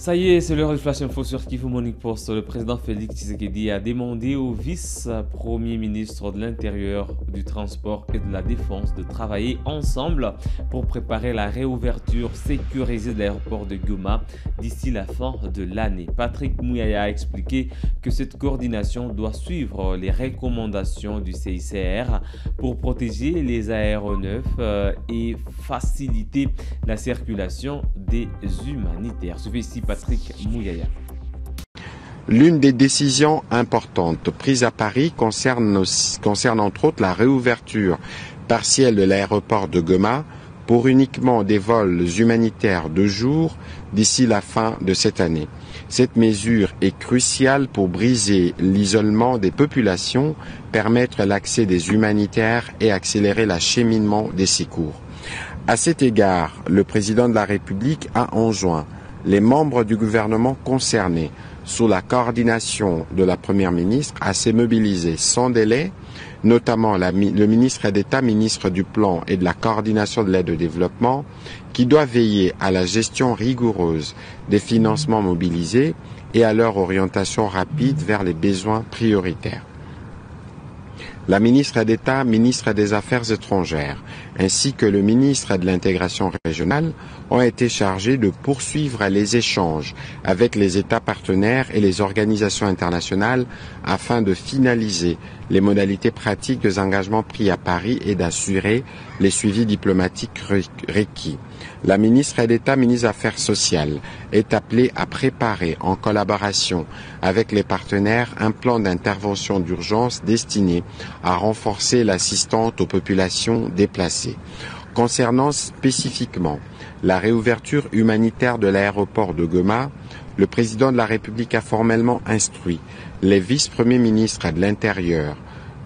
Ça y est, c'est l'heure de Flash Info sur Kivu Morning Post. Le président Félix Tshisekedi a demandé au vice-premier ministre de l'Intérieur, du Transport et de la Défense de travailler ensemble pour préparer la réouverture sécurisée de l'aéroport de Goma d'ici la fin de l'année. Patrick Muyaya a expliqué que cette coordination doit suivre les recommandations du CICR pour protéger les aéronefs et faciliter la circulation des humanitaires. Je vais ici Patrick Muyaya. L'une des décisions importantes prises à Paris concerne entre autres la réouverture partielle de l'aéroport de Goma pour uniquement des vols humanitaires de jour d'ici la fin de cette année. Cette mesure est cruciale pour briser l'isolement des populations, permettre l'accès des humanitaires et accélérer l'acheminement des secours. À cet égard, le président de la République a enjoint les membres du gouvernement concernés, sous la coordination de la Première ministre, à se mobiliser sans délai, notamment le ministre d'État, ministre du Plan et de la coordination de l'aide au développement, qui doit veiller à la gestion rigoureuse des financements mobilisés et à leur orientation rapide vers les besoins prioritaires. La ministre d'État, ministre des Affaires étrangères, ainsi que le ministre de l'Intégration régionale ont été chargés de poursuivre les échanges avec les États partenaires et les organisations internationales afin de finaliser les modalités pratiques des engagements pris à Paris et d'assurer les suivis diplomatiques requis. La ministre d'État, ministre des Affaires sociales, est appelée à préparer, en collaboration avec les partenaires, un plan d'intervention d'urgence destiné à renforcer l'assistance aux populations déplacées. Concernant spécifiquement la réouverture humanitaire de l'aéroport de Goma, le président de la République a formellement instruit les vice-premiers ministres de l'Intérieur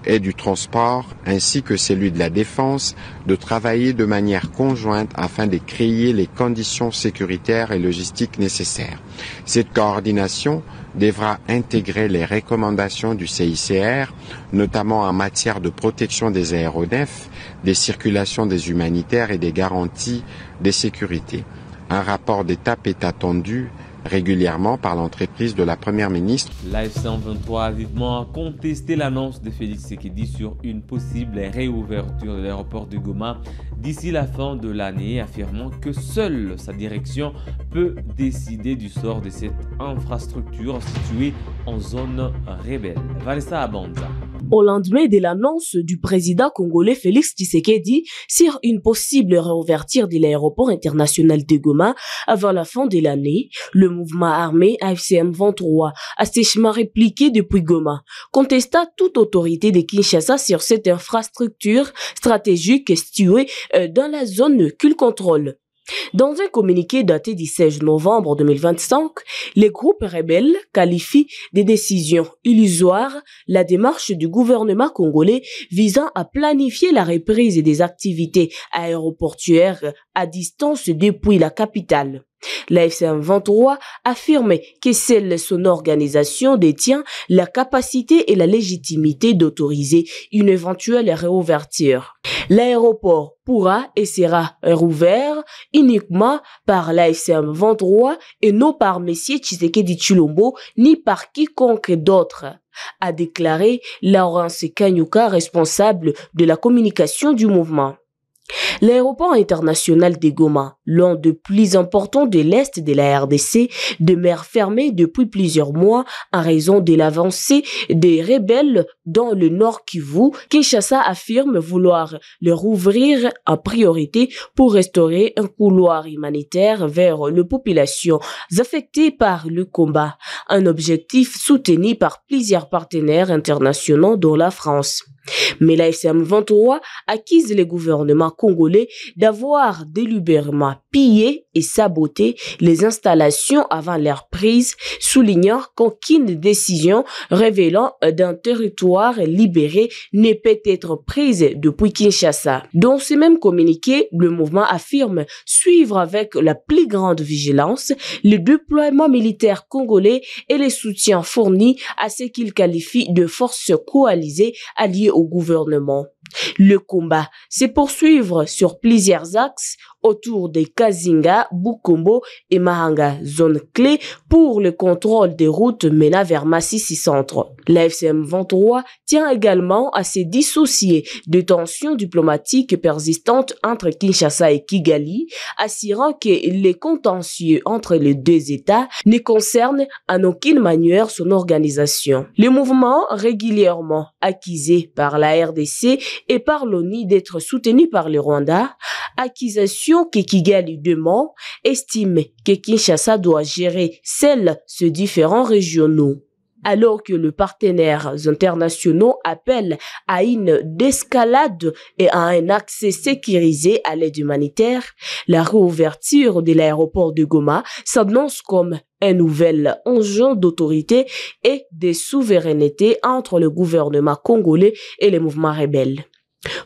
et du Transport, ainsi que celui de la Défense, de travailler de manière conjointe afin de créer les conditions sécuritaires et logistiques nécessaires. Cette coordination devra intégrer les recommandations du CICR, notamment en matière de protection des aéronefs, des circulations des humanitaires et des garanties de sécurité. Un rapport d'étape est attendu régulièrement par l'entreprise de la Première ministre. L'AFC-M23 a vivement contesté l'annonce de Félix Tshisekedi sur une possible réouverture de l'aéroport de Goma d'ici la fin de l'année, affirmant que seule sa direction peut décider du sort de cette infrastructure située en zone rebelle. Vanessa Abanda. Au lendemain de l'annonce du président congolais Félix Tshisekedi sur une possible réouverture de l'aéroport international de Goma avant la fin de l'année, le mouvement armé AFC-M23 a sèchement répliqué depuis Goma, contesta toute autorité de Kinshasa sur cette infrastructure stratégique située dans la zone qu'il contrôle. Dans un communiqué daté du 16 novembre 2025, les groupes rebelles qualifient des décisions illusoires la démarche du gouvernement congolais visant à planifier la reprise des activités aéroportuaires à distance depuis la capitale. L'AFC-M23 affirme que seule son organisation détient la capacité et la légitimité d'autoriser une éventuelle réouverture. L'aéroport pourra et sera rouvert uniquement par l'AFC-M23 et non par M. Tshisekedi Tshilombo ni par quiconque d'autre, a déclaré Laurence Kanyuka, responsable de la communication du mouvement. L'aéroport international de Goma, l'un des plus importants de l'Est de la RDC, demeure fermé depuis plusieurs mois en raison de l'avancée des rebelles dans le Nord Kivu. Kinshasa affirme vouloir le rouvrir en priorité pour restaurer un couloir humanitaire vers les populations affectées par le combat, un objectif soutenu par plusieurs partenaires internationaux dont la France. Mais la AFC-M23 accuse le gouvernement congolais d'avoir délibérément pillé et saboté les installations avant leur prise, soulignant qu'aucune décision révélant d'un territoire libéré ne peut être prise depuis Kinshasa. Dans ce même communiqué, le mouvement affirme suivre avec la plus grande vigilance le déploiement militaire congolais et les soutiens fournis à ce qu'il qualifie de forces coalisées alliées au gouvernement. Le combat se poursuivre sur plusieurs axes autour des Kazinga, Bukombo et Mahanga, zone clé pour le contrôle des routes menant vers Massissi Centre. La FCM 23 tient également à se dissocier de tensions diplomatiques persistantes entre Kinshasa et Kigali, assurant que les contentieux entre les deux États ne concernent en aucune manière son organisation. Le mouvement, régulièrement accusé par la RDC et par l'ONU d'être soutenu par le Rwanda, accusation que Kigali demande, estime que Kinshasa doit gérer ces différents régionaux. Alors que les partenaires internationaux appellent à une désescalade et à un accès sécurisé à l'aide humanitaire, la réouverture de l'aéroport de Goma s'annonce comme un nouvel enjeu d'autorité et de souveraineté entre le gouvernement congolais et les mouvements rebelles.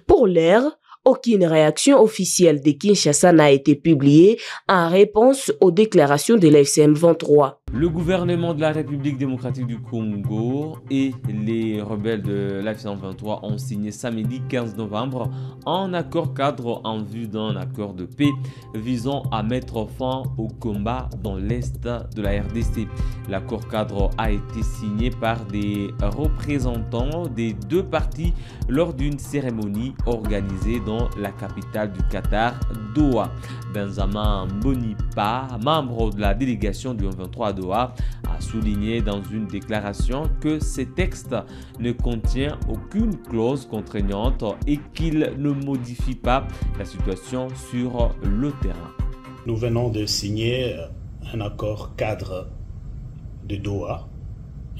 Pour l'heure, aucune réaction officielle de Kinshasa n'a été publiée en réponse aux déclarations de la FCM 23. Le gouvernement de la République démocratique du Congo et les rebelles de l'AFC 23 ont signé samedi 15 novembre un accord cadre en vue d'un accord de paix visant à mettre fin au combat dans l'est de la RDC. L'accord cadre a été signé par des représentants des deux parties lors d'une cérémonie organisée dans la capitale du Qatar, Doha. Benjamin Mbonipa, membre de la délégation du 23 à Doha, a souligné dans une déclaration que ce texte ne contient aucune clause contraignante et qu'il ne modifie pas la situation sur le terrain. Nous venons de signer un accord cadre de Doha,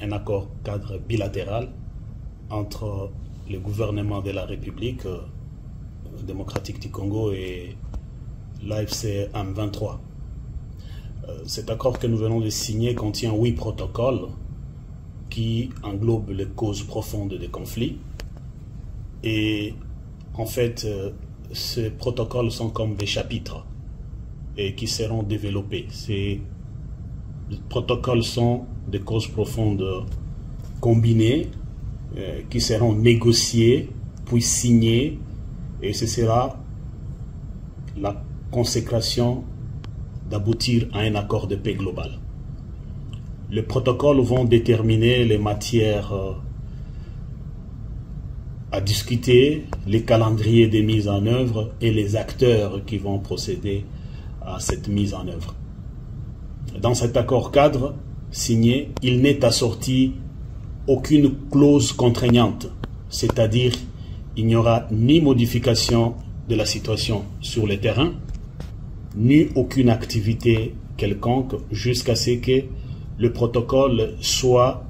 un accord cadre bilatéral entre le gouvernement de la République démocratique du Congo et l'AFC M23. Cet accord que nous venons de signer contient 8 protocoles qui englobent les causes profondes des conflits. Et en fait, ces protocoles sont comme des chapitres et qui seront développés. Ces protocoles sont des causes profondes combinées qui seront négociées, puis signées, et ce sera la consécration d'aboutir à un accord de paix global. Les protocoles vont déterminer les matières à discuter, les calendriers de mise en œuvre et les acteurs qui vont procéder à cette mise en œuvre. Dans cet accord cadre signé, il n'est assorti aucune clause contraignante, c'est-à-dire il n'y aura ni modification de la situation sur le terrain, ni aucune activité quelconque jusqu'à ce que le protocole soit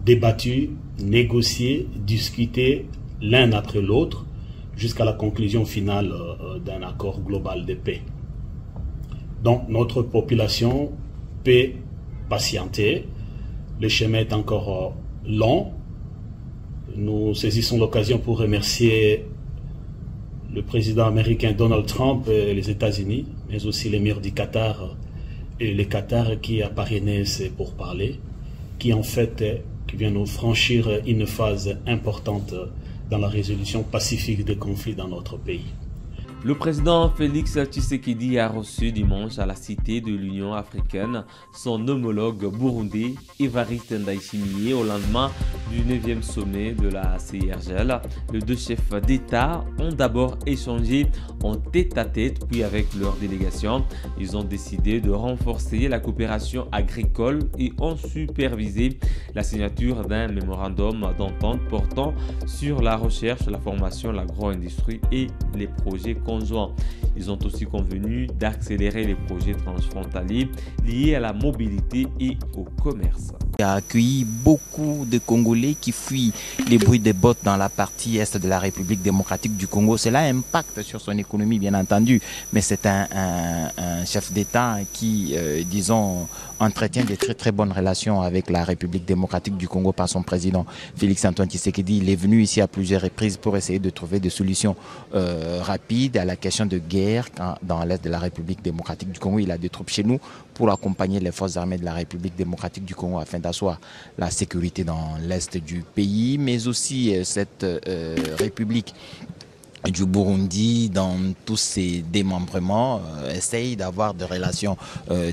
débattu, négocié, discuté l'un après l'autre jusqu'à la conclusion finale d'un accord global de paix. Donc notre population peut patienter, le chemin est encore long. Nous saisissons l'occasion pour remercier le président américain Donald Trump et les États-Unis, mais aussi l'émir du Qatar et le Qatar qui a parrainé ces pourparlers, qui en fait qui vient nous franchir une phase importante dans la résolution pacifique des conflits dans notre pays. Le président Félix Tshisekedi a reçu dimanche à la Cité de l'Union africaine son homologue burundais Evariste Ndayishimiye au lendemain du 9e sommet de la CIRGL. Les deux chefs d'État ont d'abord échangé en tête-à-tête puis avec leur délégation. Ils ont décidé de renforcer la coopération agricole et ont supervisé la signature d'un mémorandum d'entente portant sur la recherche, la formation, l'agro-industrie et les projets conjoints. Ils ont aussi convenu d'accélérer les projets transfrontaliers liés à la mobilité et au commerce. Il a accueilli beaucoup de Congolais qui fuient les bruits des bottes dans la partie est de la République démocratique du Congo. Cela impacte sur son économie, bien entendu, mais c'est un chef d'État qui, disons, entretient des très bonnes relations avec la République démocratique du Congo par son président Félix-Antoine Tshisekedi. Il est venu ici à plusieurs reprises pour essayer de trouver des solutions rapides à la question de guerre dans l'est de la République démocratique du Congo. Il a des troupes chez nous pour accompagner les forces armées de la République démocratique du Congo afin d'asseoir la sécurité dans l'est du pays, mais aussi cette République du Burundi, dans tous ses démembrements, essaye d'avoir des relations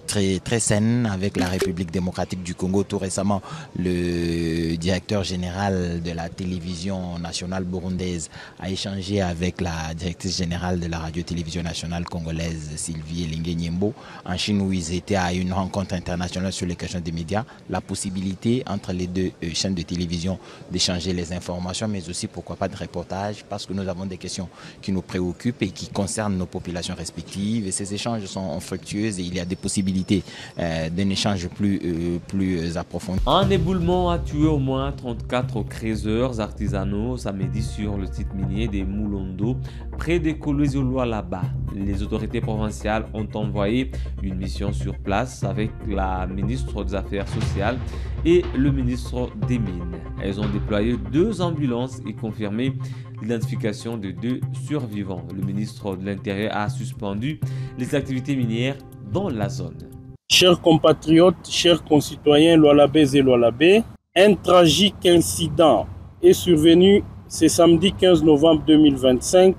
très saines avec la République démocratique du Congo. Tout récemment, le directeur général de la télévision nationale burundaise a échangé avec la directrice générale de la radio-télévision nationale congolaise, Sylvie Elingue-Nyembo, en Chine, où ils étaient à une rencontre internationale sur les questions des médias. La possibilité entre les deux chaînes de télévision d'échanger les informations, mais aussi pourquoi pas de reportages, parce que nous avons des questions qui nous préoccupent et qui concernent nos populations respectives. Et ces échanges sont fructueux et il y a des possibilités d'un échange plus approfondi. Un éboulement a tué au moins 34 creuseurs artisanaux samedi sur le site minier des Moulondo, près de Kolwezi-Lualaba. Les autorités provinciales ont envoyé une mission sur place avec la ministre des Affaires sociales et le ministre des Mines. Elles ont déployé 2 ambulances et confirmé l'identification de 2 survivants. Le ministre de l'Intérieur a suspendu les activités minières dans la zone. Chers compatriotes, chers concitoyens Lualabais et Lualabais, un tragique incident est survenu ce samedi 15 novembre 2025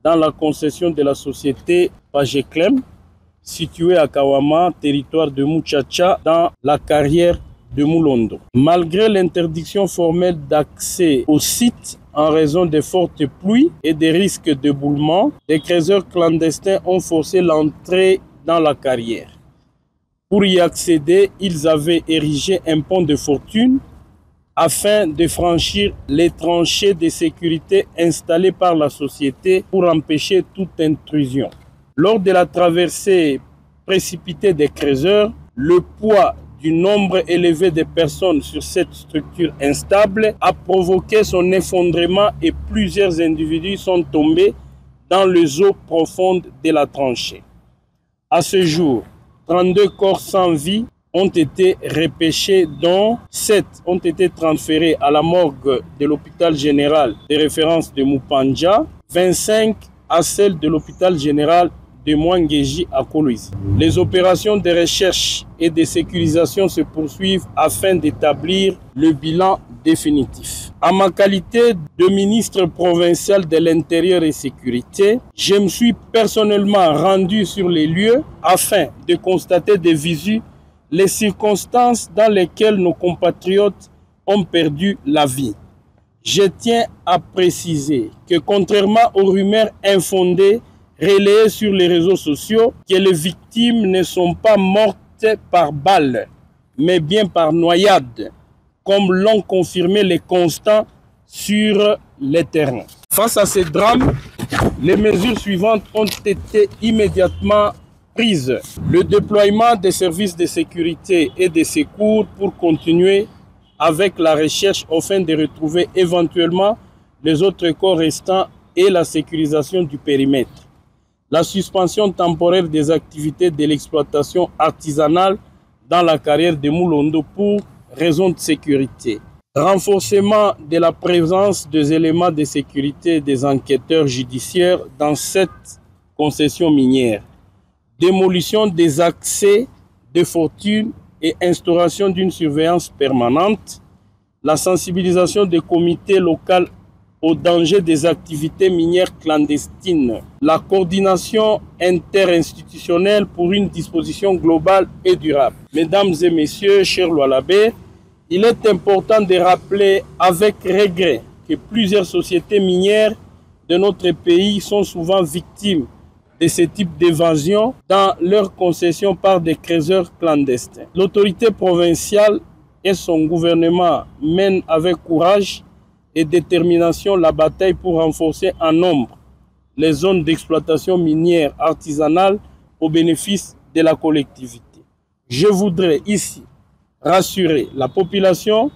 dans la concession de la société Pageclem, située à Kawama, territoire de Muchacha, dans la carrière de Moulondo. Malgré l'interdiction formelle d'accès au site en raison des fortes pluies et des risques d'éboulement, les creuseurs clandestins ont forcé l'entrée dans la carrière. Pour y accéder, ils avaient érigé un pont de fortune afin de franchir les tranchées de sécurité installées par la société pour empêcher toute intrusion. Lors de la traversée précipitée des creuseurs, le poids du nombre élevé de personnes sur cette structure instable a provoqué son effondrement et plusieurs individus sont tombés dans les eaux profondes de la tranchée. À ce jour, 32 corps sans vie ont été repêchés, dont 7 ont été transférés à la morgue de l'hôpital général de référence de Mupanja, 25 à celle de l'hôpital général de Mwangeji à Kolwezi. Les opérations de recherche et de sécurisation se poursuivent afin d'établir le bilan définitif. À ma qualité de ministre provincial de l'Intérieur et Sécurité, je me suis personnellement rendu sur les lieux afin de constater de visu les circonstances dans lesquelles nos compatriotes ont perdu la vie. Je tiens à préciser que contrairement aux rumeurs infondées relayées sur les réseaux sociaux, que les victimes ne sont pas mortes par balle, mais bien par noyade, comme l'ont confirmé les constants sur le terrain. Face à ces drames, les mesures suivantes ont été immédiatement prises. Le déploiement des services de sécurité et de secours pour continuer avec la recherche afin de retrouver éventuellement les autres corps restants et la sécurisation du périmètre. La suspension temporaire des activités de l'exploitation artisanale dans la carrière de Moulondo pour raison de sécurité. Renforcement de la présence des éléments de sécurité des enquêteurs judiciaires dans cette concession minière. Démolition des accès de fortune et instauration d'une surveillance permanente. La sensibilisation des comités locaux au danger des activités minières clandestines, la coordination interinstitutionnelle pour une disposition globale et durable. Mesdames et messieurs, chers Lualabais, il est important de rappeler avec regret que plusieurs sociétés minières de notre pays sont souvent victimes de ce type d'évasion dans leur concession par des creuseurs clandestins. L'autorité provinciale et son gouvernement mènent avec courage et détermination la bataille pour renforcer en nombre les zones d'exploitation minière artisanale au bénéfice de la collectivité. Je voudrais ici rassurer la population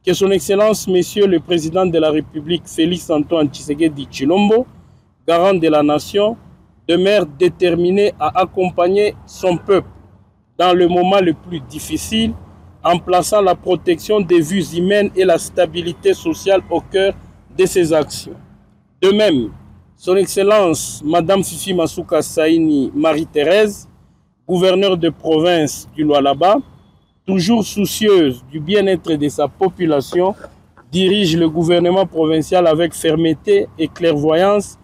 que son Excellence Monsieur le Président de la République Félix Antoine Tshisekedi Tshilombo, garant de la nation, demeure déterminé à accompagner son peuple dans le moment le plus difficile en plaçant la protection des vies humaines et la stabilité sociale au cœur de ses actions. De même, son Excellence Madame Fifi Masuka Saini Marie-Thérèse, gouverneure de province du Lualaba, toujours soucieuse du bien-être de sa population, dirige le gouvernement provincial avec fermeté et clairvoyance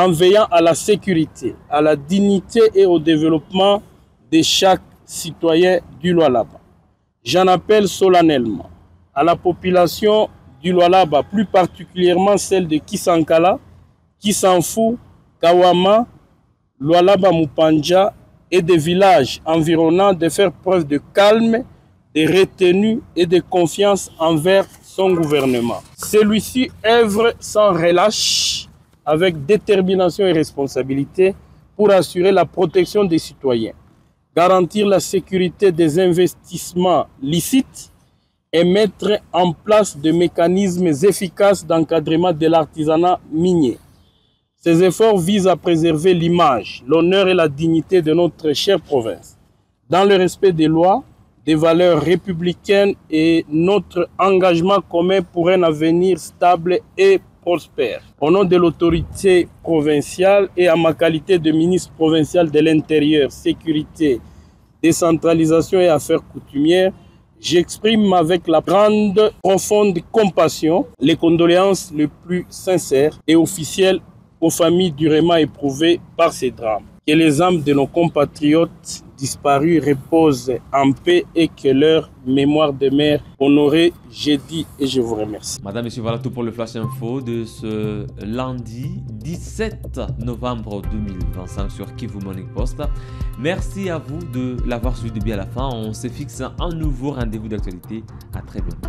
en veillant à la sécurité, à la dignité et au développement de chaque citoyen du Lualaba. J'en appelle solennellement à la population du Lualaba, plus particulièrement celle de Kisankala, Kisanfou, Kawama, Lualaba Mupanja et des villages environnants de faire preuve de calme, de retenue et de confiance envers son gouvernement. Celui-ci œuvre sans relâche, avec détermination et responsabilité pour assurer la protection des citoyens, garantir la sécurité des investissements licites et mettre en place des mécanismes efficaces d'encadrement de l'artisanat minier. Ces efforts visent à préserver l'image, l'honneur et la dignité de notre chère province, dans le respect des lois, des valeurs républicaines et notre engagement commun pour un avenir stable et prospère. Au nom de l'autorité provinciale et à ma qualité de ministre provincial de l'Intérieur, Sécurité, Décentralisation et Affaires coutumières, j'exprime avec la grande, profonde compassion les condoléances les plus sincères et officielles aux familles durement éprouvées par ces drames. Que les âmes de nos compatriotes disparus reposent en paix et que leur mémoire demeure honorée. J'ai dit et je vous remercie. Madame, Monsieur, voilà tout pour le Flash Info de ce lundi 17 novembre 2025 sur Kivu Morning Post. Merci à vous de l'avoir suivi de bien à la fin. On se fixe un nouveau rendez-vous d'actualité. À très bientôt.